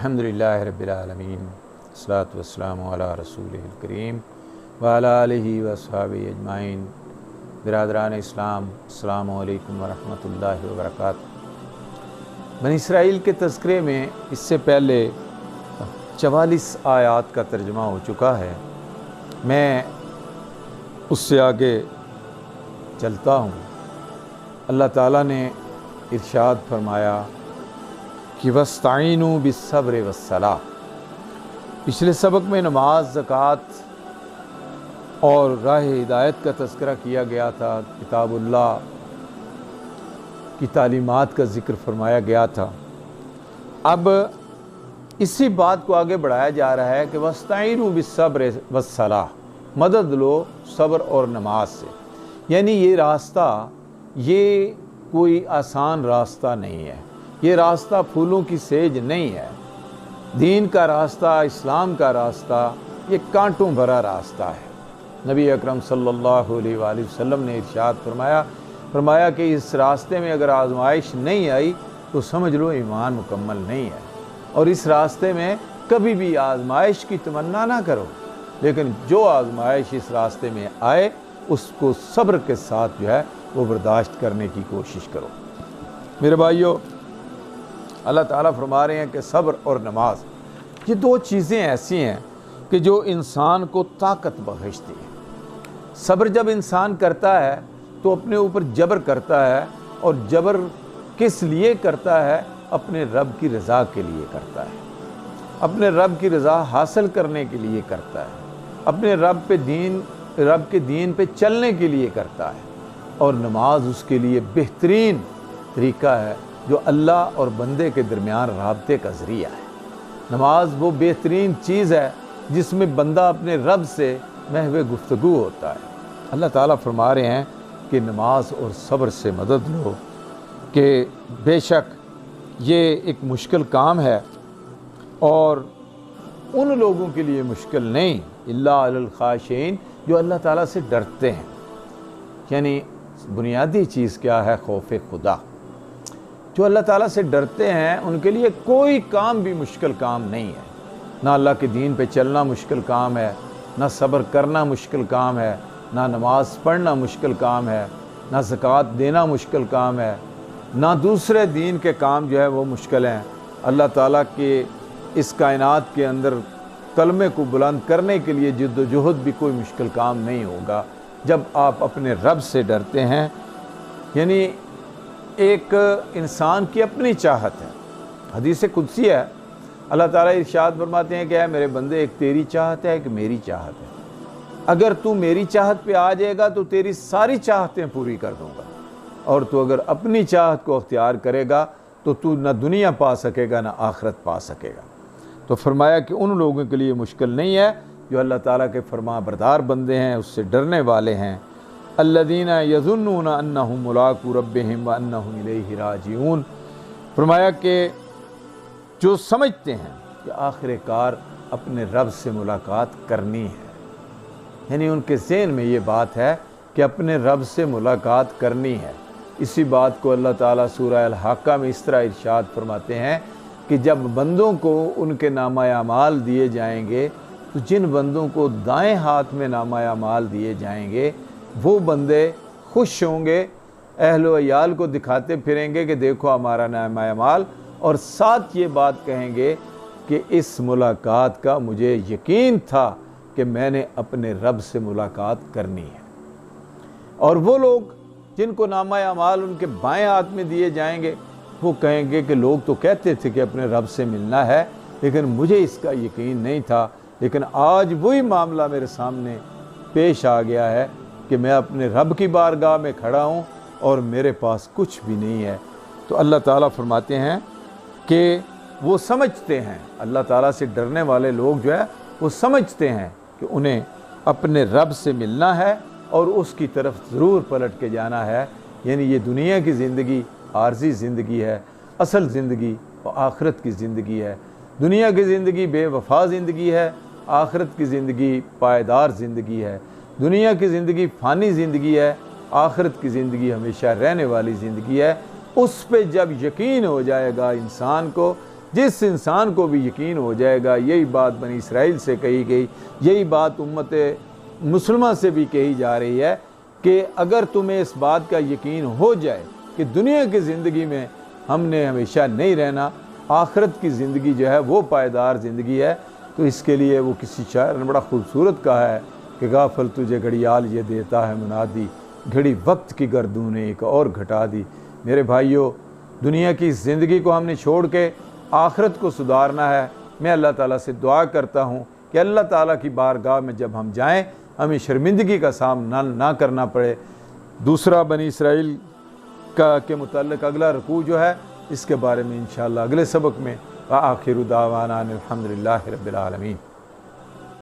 अल्हम्दुलिल्लाहि रब्बिल आलमीन अस्सलातु वस्सलामु अला रसूलिल करीम व अला आलिहि व अस्हाबिहि अजमाइन। बिरादरान इस्लाम, अस्सलामु अलैकुम व रहमतुल्लाहि व बरकातुहू। बनी इसराइल के तज़किरे में इससे पहले 44 आयात का तर्जुमा हो चुका है। मैं उससे आगे चलता हूँ। अल्लाह ताला ने इरशाद फरमाया कि वस्ताइनु बिस्सब्र वस्सलाह। पिछले सबक में नमाज, ज़कात और राह हिदायत का तज़किरा किया गया था। किताबुल्लाह की तालीमात का ज़िक्र फरमाया गया था। अब इसी बात को आगे बढ़ाया जा रहा है कि वस्ताइनु बिस्सब्र वस्सलाह, मदद लो सब्र और नमाज से। यानी ये रास्ता, ये कोई आसान रास्ता नहीं है। ये रास्ता फूलों की सेज नहीं है। दीन का रास्ता, इस्लाम का रास्ता, ये कांटों भरा रास्ता है। नबी अकरम सल्लल्लाहु अलैहि वसल्लम ने इरशाद फरमाया कि इस रास्ते में अगर आजमाइश नहीं आई तो समझ लो ईमान मुकम्मल नहीं है। और इस रास्ते में कभी भी आजमाइश की तमन्ना ना करो, लेकिन जो आजमाइश इस रास्ते में आए उसको सब्र के साथ जो है वो बर्दाश्त करने की कोशिश करो। मेरे भाइयों, अल्लाह ताला फरमा रहे हैं कि सब्र और नमाज, ये दो चीज़ें ऐसी हैं कि जो इंसान को ताकत बख्शती है। सब्र जब इंसान करता है तो अपने ऊपर जबर करता है, और जबर किस लिए करता है? अपने रब की रज़ा के लिए करता है, अपने रब की रज़ा हासिल करने के लिए करता है, अपने रब के दीन पे चलने के लिए करता है। और नमाज उसके लिए बेहतरीन तरीका है जो अल्लाह और बंदे के दरमियान राब्ते का ज़रिया है। नमाज वो बेहतरीन चीज़ है जिसमें बंदा अपने रब से महवे गुफ्तगू होता है। अल्लाह ताला फरमा रहे हैं कि नमाज और सब्र से मदद लो, कि बेशक ये एक मुश्किल काम है और उन लोगों के लिए मुश्किल नहीं, इल्ला अलल खाशिईन, जो अल्लाह ताला से डरते हैं। यानी बुनियादी चीज़ क्या है? खौफ खुदा। जो अल्लाह ताला से डरते हैं उनके लिए कोई काम भी मुश्किल काम नहीं है। ना अल्लाह के दीन पे चलना मुश्किल काम है, ना सब्र करना मुश्किल काम है, ना नमाज पढ़ना मुश्किल काम है, ना ज़कात देना मुश्किल काम है, ना दूसरे दीन के काम जो है वो मुश्किल हैं। अल्लाह ताला के इस कायनात के अंदर कलमे को बुलंद करने के लिए जिद्दोजहद भी कोई मुश्किल काम नहीं होगा जब आप अपने रब से डरते हैं। यानी एक इंसान की अपनी चाहत है। हदीस कुदसी है, अल्लाह ताला इरशाद फरमाते हैं कि है मेरे बंदे, एक तेरी चाहत है, एक मेरी चाहत है। अगर तू मेरी चाहत पे आ जाएगा तो तेरी सारी चाहतें पूरी कर दूंगा, और तू अगर अपनी चाहत को अख्तियार करेगा तो तू ना दुनिया पा सकेगा ना आखिरत पा सकेगा। तो फरमाया कि उन लोगों के लिए मुश्किल नहीं है जो अल्लाह ताला के फरमा बरदार बंदे हैं, उससे डरने वाले हैं। अल्लज़ीना यज़ुन्नूना अन्नहुम मुलाक़ू रब्बिहिम व अन्नहुम इलैहि राजिऊन। फरमाया कि जो समझते हैं कि आखिरकार अपने रब से मुलाकात करनी है। यानी उनके ज़हन में ये बात है कि अपने रब से मुलाकात करनी है। इसी बात को अल्लाह ताला सूरह अल-हाक़ा में इस तरह इरशाद फरमाते हैं कि जब बंदों को उनके नामा अमाल दिए जाएंगे तो जिन बंदों को दाएं हाथ में नामा अमाल दिए जाएंगे वो बंदे खुश होंगे, अहलो अयाल को दिखाते फिरेंगे कि देखो हमारा नामा अमाल, और साथ ये बात कहेंगे कि इस मुलाकात का मुझे यकीन था कि मैंने अपने रब से मुलाकात करनी है। और वो लोग जिनको नामा अमाल उनके बाएं हाथ में दिए जाएंगे वो कहेंगे कि लोग तो कहते थे कि अपने रब से मिलना है, लेकिन मुझे इसका यकीन नहीं था, लेकिन आज वही मामला मेरे सामने पेश आ गया है कि मैं अपने रब की बारगाह में खड़ा हूँ और मेरे पास कुछ भी नहीं है। तो अल्लाह ताला फरमाते हैं कि वो समझते हैं, अल्लाह ताला से डरने वाले लोग जो है वो समझते हैं कि उन्हें अपने रब से मिलना है और उसकी तरफ ज़रूर पलट के जाना है। यानी ये दुनिया की ज़िंदगी आर्जी ज़िंदगी है, असल ज़िंदगी और आखिरत की ज़िंदगी है। दुनिया की ज़िंदगी बेवफा ज़िंदगी है, आखिरत की ज़िंदगी पायदार ज़िंदगी है। दुनिया की ज़िंदगी फ़ानी ज़िंदगी है, आखिरत की ज़िंदगी हमेशा रहने वाली ज़िंदगी है। उस पे जब यकीन हो जाएगा इंसान को جس انسان کو بھی یقین ہو جائے گا، یہی بات بنی اسرائیل سے کہی گئی، یہی بات امت مسلمہ سے بھی کہی جا رہی ہے کہ اگر تمہیں اس بات کا یقین ہو جائے کہ دنیا کی زندگی میں ہم نے ہمیشہ نہیں رہنا، آخرت کی زندگی جو ہے وہ پائیدار زندگی ہے، تو اس کے لیے وہ کسی شاعر نے بڑا خوبصورت کہا ہے کہ غافل تجھے گھڑیال یہ دیتا ہے منادی، گھڑی وقت کی گردوں نے ایک اور گھٹا دی۔ میرے بھائیوں، دنیا کی زندگی کو ہم نے چھوڑ کے آخرت کو سدھارنا ہے۔ میں اللہ تعالیٰ سے دعا کرتا ہوں کہ اللہ تعالیٰ کی بارگاہ میں جب ہم جائیں ہمیں شرمندگی کا سامنا نہ کرنا پڑے۔ دوسرا بنی اسرائیل کے متعلق اگلا رکوع جو ہے، اس کے بارے میں انشاءاللہ اگلے سبق میں۔ وآخر دعوانا الحمدللہ رب العالمین۔